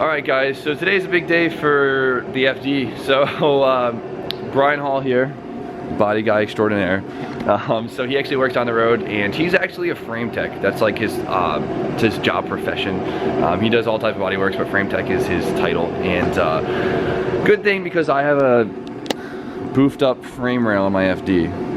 Alright guys, so today's a big day for the FD. So Brian Hall here, body guy extraordinaire. So he actually works on the road and he's actually a frame tech. That's like his job profession. He does all type of body works, but frame tech is his title. And good thing because I have a boofed up frame rail on my FD.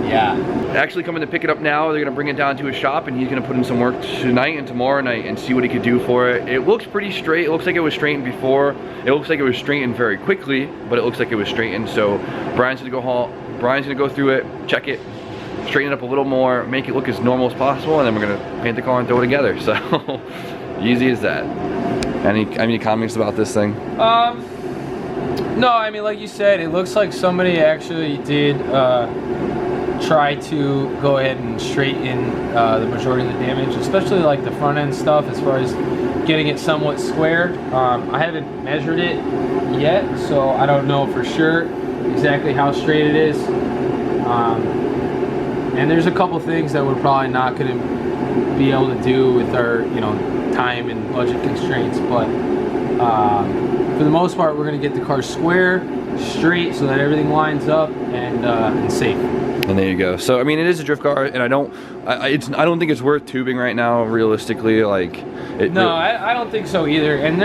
Yeah. Actually coming to pick it up now. They're gonna bring it down to his shop and he's gonna put in some work tonight and tomorrow night and see what he could do for it. It looks pretty straight. It looks like it was straightened before. It looks like it was straightened very quickly, but it looks like it was straightened. So Brian's gonna go through it, check it, straighten it up a little more, make it look as normal as possible, and then we're gonna paint the car and throw it together. So easy as that. Any comments about this thing? No, I mean, like you said, it looks like somebody actually did try to go ahead and straighten the majority of the damage, especially like the front end stuff as far as getting it somewhat square. I haven't measured it yet, so I don't know for sure exactly how straight it is. And there's a couple things that we're probably not going to be able to do with our, time and budget constraints, but for the most part, we're going to get the car square, straight, so that everything lines up and safe. And there you go. So I mean, it is a drift car, and I don't think it's worth tubing right now. Realistically, like I don't think so either. And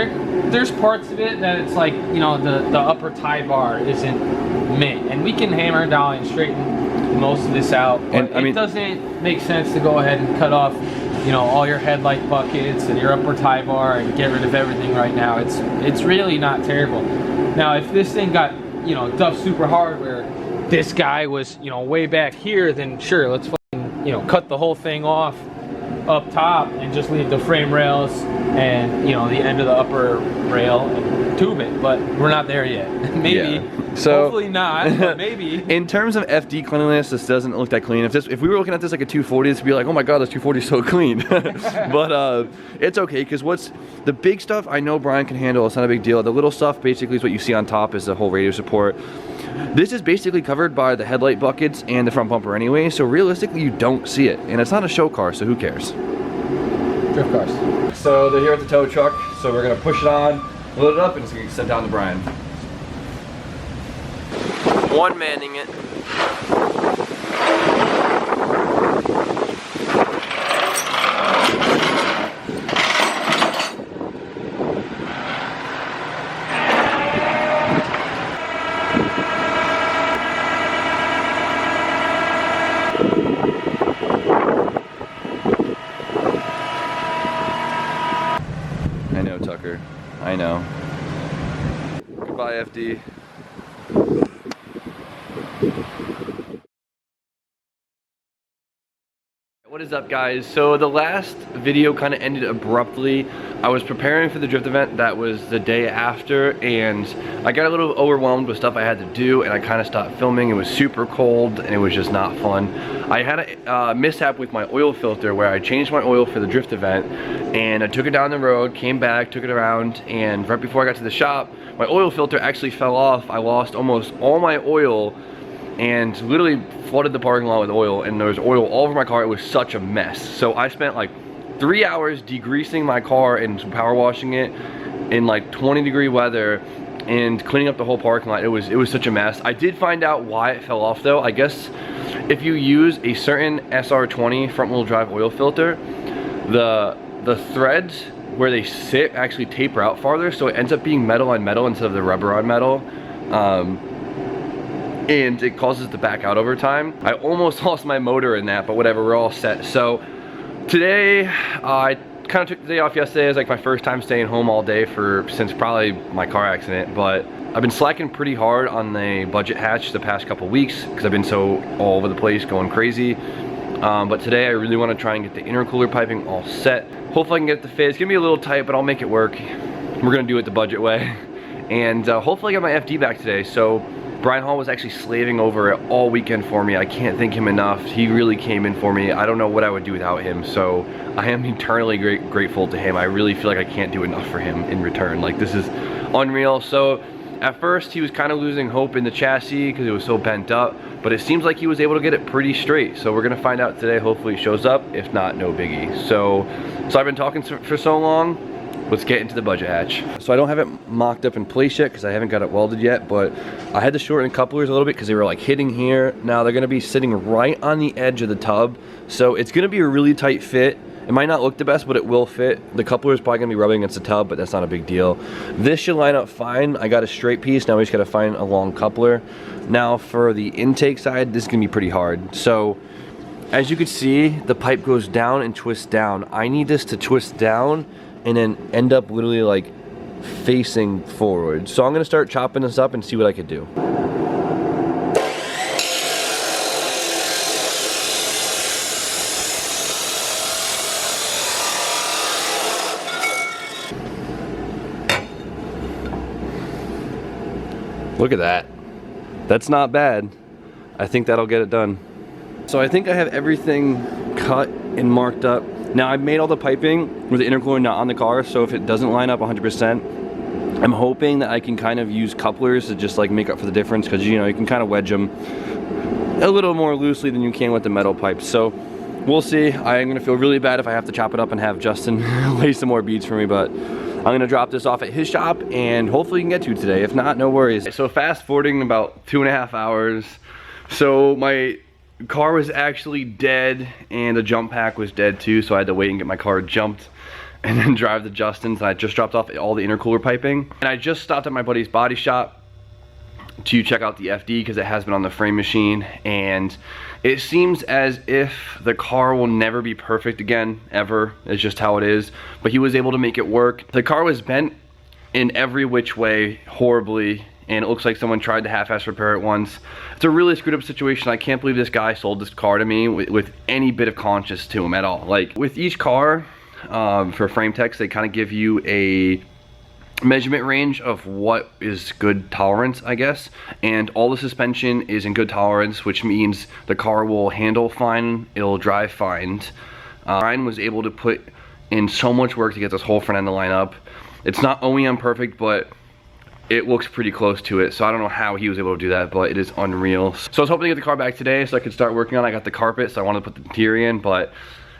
there's parts of it that it's like the upper tie bar isn't mint, and we can hammer down and straighten most of this out. But it doesn't make sense to go ahead and cut off all your headlight buckets and your upper tie bar and get rid of everything right now. It's really not terrible. Now, if this thing got duffed super hard where this guy was way back here, then sure, let's fucking cut the whole thing off up top and just leave the frame rails and the end of the upper rail and tube it. But we're not there yet. Maybe. Yeah. So hopefully not, but maybe. In terms of FD cleanliness, this doesn't look that clean. If we were looking at this like a 240, this would be like, oh my god, this 240 is so clean. But it's okay, because what's the big stuff I know Brian can handle. It's not a big deal. The little stuff basically is what you see on top, is the whole radio support. This is basically covered by the headlight buckets and the front bumper anyway, so realistically you don't see it. And it's not a show car, so who cares? Drift cars. So they're here at the tow truck, so we're gonna push it on, load it up, and it's gonna get sent down to Brian. One-manning it. I know, Tucker. I know. Goodbye, FD. What is up, guys? So the last video kind of ended abruptly. I was preparing for the drift event that was the day after, and I got a little overwhelmed with stuff I had to do, and I kind of stopped filming. It was super cold and it was just not fun. I had a mishap with my oil filter where I changed my oil for the drift event, and I took it down the road, came back, took it around, and right before I got to the shop, my oil filter actually fell off. I lost almost all my oil and literally flooded the parking lot with oil, and there was oil all over my car. It was such a mess. So I spent like 3 hours degreasing my car and power washing it in like 20-degree weather and cleaning up the whole parking lot. It was such a mess. I did find out why it fell off though. I guess if you use a certain SR20 front wheel drive oil filter, the threads where they sit actually taper out farther, so it ends up being metal on metal instead of the rubber on metal. And it causes it to back out over time. I almost lost my motor in that, but whatever, we're all set. So today, I kind of took the day off yesterday. It was like my first time staying home all day since probably my car accident, but I've been slacking pretty hard on the budget hatch the past couple weeks because I've been so all over the place, going crazy. But today I really want to try and get the intercooler piping all set. Hopefully I can get the fit. It's gonna be a little tight, but I'll make it work. We're gonna do it the budget way. And hopefully I get my FD back today. So Brian Hall was actually slaving over it all weekend for me. I can't thank him enough. He really came in for me. I don't know what I would do without him. So I am eternally grateful to him. I really feel like I can't do enough for him in return. Like, this is unreal. So at first he was kind of losing hope in the chassis because it was so bent up, but it seems like he was able to get it pretty straight. So we're gonna find out today. Hopefully it shows up. If not, no biggie. So I've been talking for so long. let's get into the budget hatch. So I don't have it mocked up in place yet because I haven't got it welded yet, but I had to shorten couplers a little bit because they were like hitting here. Now they're gonna be sitting right on the edge of the tub. So it's gonna be a really tight fit. It might not look the best, but it will fit. The coupler is probably gonna be rubbing against the tub, but that's not a big deal. This should line up fine. I got a straight piece, now we just gotta find a long coupler. Now for the intake side, this is gonna be pretty hard. So, as you can see, the pipe goes down and twists down. I need this to twist down and then end up literally like facing forward. So I'm gonna start chopping this up and see what I could do. Look at that. That's not bad. I think that'll get it done. So I think I have everything cut and marked up. Now I've made all the piping with the intercooler not on the car, so if it doesn't line up 100%, I'm hoping that I can kind of use couplers to just like make up for the difference, because you know, you can kind of wedge them a little more loosely than you can with the metal pipes. So we'll see. I'm gonna feel really bad if I have to chop it up and have Justin lay some more beads for me, but I'm gonna drop this off at his shop and hopefully you can get to it today. If not, no worries. So fast forwarding about 2.5 hours. So my car was actually dead and the jump pack was dead too, so I had to wait and get my car jumped and then drive to Justin's. I just dropped off all the intercooler piping. And I just stopped at my buddy's body shop to check out the FD because it has been on the frame machine, and it seems as if the car will never be perfect again, ever. It's just how it is, but he was able to make it work. The car was bent in every which way horribly, and it looks like someone tried to half-ass repair it once. It's a really screwed up situation. I can't believe this guy sold this car to me with any bit of conscience to him at all. Like with each car, for frame techs, they kind of give you a measurement range of what is good tolerance, I guess, and all the suspension is in good tolerance, which means the car will handle fine, it'll drive fine. Ryan was able to put in so much work to get this whole front end to line up. It's not OEM perfect, but it looks pretty close to it, so I don't know how he was able to do that, but it is unreal. So I was hoping to get the car back today so I could start working on it. I got the carpet, so I wanted to put the interior in, but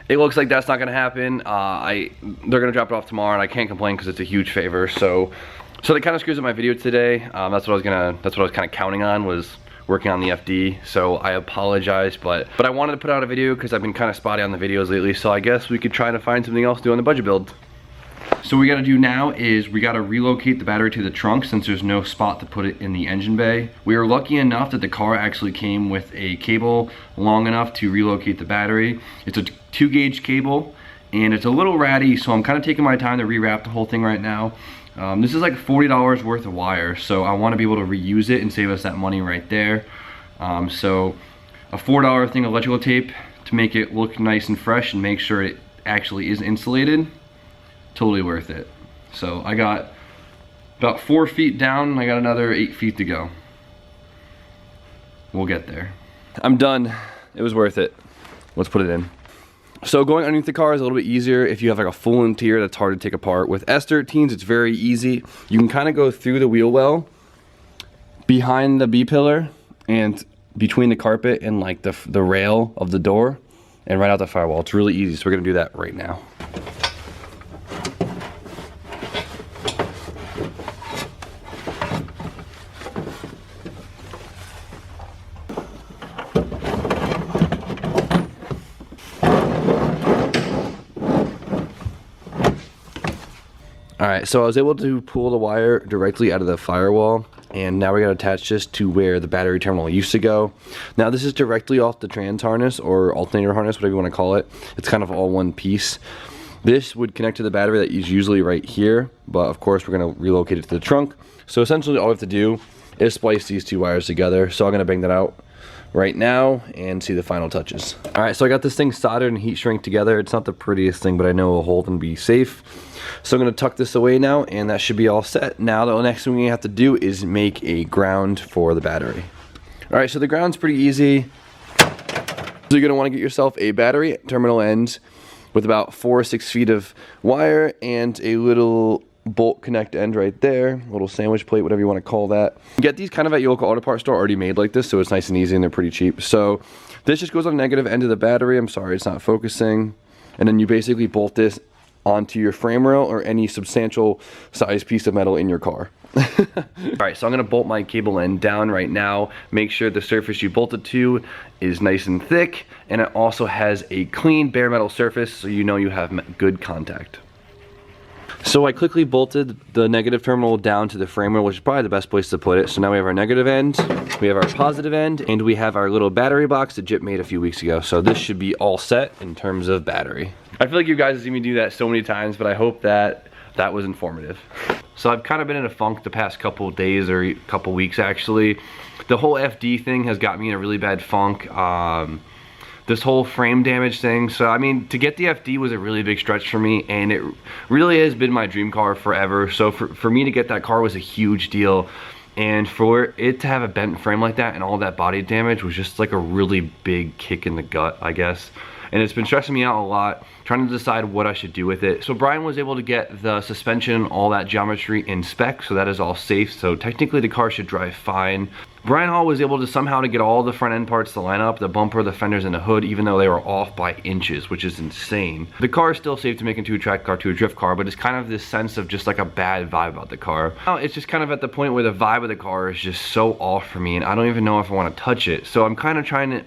it looks like that's not gonna happen. They're gonna drop it off tomorrow, and I can't complain because it's a huge favor. So that kind of screws up my video today. That's what I was kind of counting on, was working on the FD. So I apologize, but I wanted to put out a video because I've been kind of spotty on the videos lately. So I guess we could try to find something else to do on the budget build. So what we gotta do now is we gotta relocate the battery to the trunk since there's no spot to put it in the engine bay. We were lucky enough that the car actually came with a cable long enough to relocate the battery. It's a 2-gauge cable and it's a little ratty, so I'm kind of taking my time to rewrap the whole thing right now. This is like $40 worth of wire, so I want to be able to reuse it and save us that money right there. So a $4 thing of electrical tape to make it look nice and fresh and make sure it actually is insulated. Totally worth it. So I got about 4 feet down and I got another 8 feet to go. We'll get there. I'm done. It was worth it. Let's put it in. So going underneath the car is a little bit easier if you have like a full interior that's hard to take apart. With S13s, it's very easy. You can kind of go through the wheel well, behind the B-pillar, and between the carpet and like the rail of the door, and right out the firewall. It's really easy, so we're gonna do that right now. Alright, so I was able to pull the wire directly out of the firewall, and now we're going to attach this to where the battery terminal used to go. Now this is directly off the trans harness or alternator harness, whatever you want to call it. It's kind of all one piece. This would connect to the battery that is usually right here, but of course we're going to relocate it to the trunk. So essentially all we have to do is splice these two wires together. So I'm going to bang that out right now and see the final touches. Alright, so I got this thing soldered and heat shrink together. It's not the prettiest thing, but I know it'll hold and be safe. So I'm going to tuck this away now, and that should be all set. Now the next thing we have to do is make a ground for the battery. Alright, so the ground's pretty easy. So you're going to want to get yourself a battery terminal end with about 4 or 6 feet of wire and a little bolt connect end right there, little sandwich plate, whatever you want to call that. You get these kind of at your local auto parts store already made like this, so it's nice and easy and they're pretty cheap. So this just goes on the negative end of the battery. I'm sorry, it's not focusing. And then you basically bolt this onto your frame rail or any substantial size piece of metal in your car. Alright, so I'm going to bolt my cable end down right now. Make sure the surface you bolt it to is nice and thick, and it also has a clean bare metal surface so you know you have good contact. So I quickly bolted the negative terminal down to the frame rail, which is probably the best place to put it. So now we have our negative end, we have our positive end, and we have our little battery box that Jip made a few weeks ago. So this should be all set in terms of battery. I feel like you guys have seen me do that so many times, but I hope that that was informative. So I've kind of been in a funk the past couple days or couple weeks actually. The whole FD thing has got me in a really bad funk. This whole frame damage thing. So I mean, to get the FD was a really big stretch for me, and it really has been my dream car forever. So for me to get that car was a huge deal. And for it to have a bent frame like that and all that body damage was just like a really big kick in the gut, I guess. And it's been stressing me out a lot, trying to decide what I should do with it. So Brian was able to get the suspension, all that geometry in spec, so that is all safe. So technically the car should drive fine. Brian Hall was able to somehow to get all the front end parts to line up, the bumper, the fenders, and the hood, even though they were off by inches, which is insane. The car is still safe to make into a track car, to a drift car, but it's kind of this sense of just like a bad vibe about the car. Now, it's just kind of at the point where the vibe of the car is just so off for me, and I don't even know if I want to touch it. So I'm kind of trying to,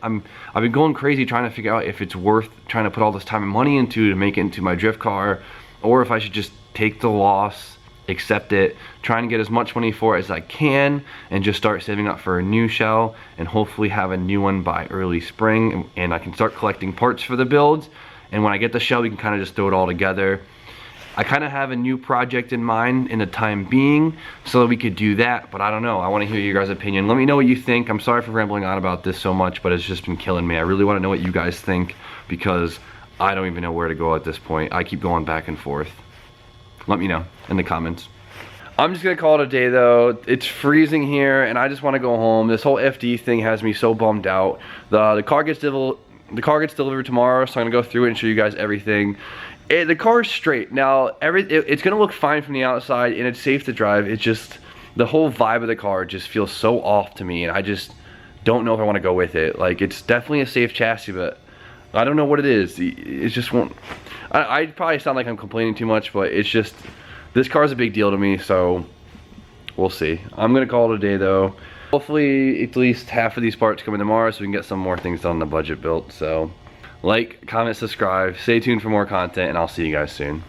I've been going crazy trying to figure out if it's worth trying to put all this time and money into to make it into my drift car, or if I should just take the loss, accept it, trying to get as much money for it as I can, and just start saving up for a new shell, and hopefully have a new one by early spring, and I can start collecting parts for the builds, and when I get the shell we can kind of just throw it all together. I kind of have a new project in mind in the time being, so that we could do that, but I don't know. I want to hear your guys' opinion. Let me know what you think. I'm sorry for rambling on about this so much, but it's just been killing me. I really want to know what you guys think, because I don't even know where to go at this point. I keep going back and forth. Let me know in the comments. I'm just gonna call it a day though. It's freezing here and I just want to go home. This whole FD thing has me so bummed out. The car gets delivered tomorrow, so I'm gonna go through it and show you guys everything. The car is straight. Now it's gonna look fine from the outside and it's safe to drive. It's just the whole vibe of the car just feels so off to me, and I just don't know if I want to go with it. Like, it's definitely a safe chassis, but I don't know what it is. It just won't. I probably sound like I'm complaining too much, but it's just, this car's a big deal to me, so we'll see. I'm gonna call it a day though. Hopefully at least half of these parts come in tomorrow so we can get some more things on the budget built. So like, comment, subscribe, stay tuned for more content, and I'll see you guys soon.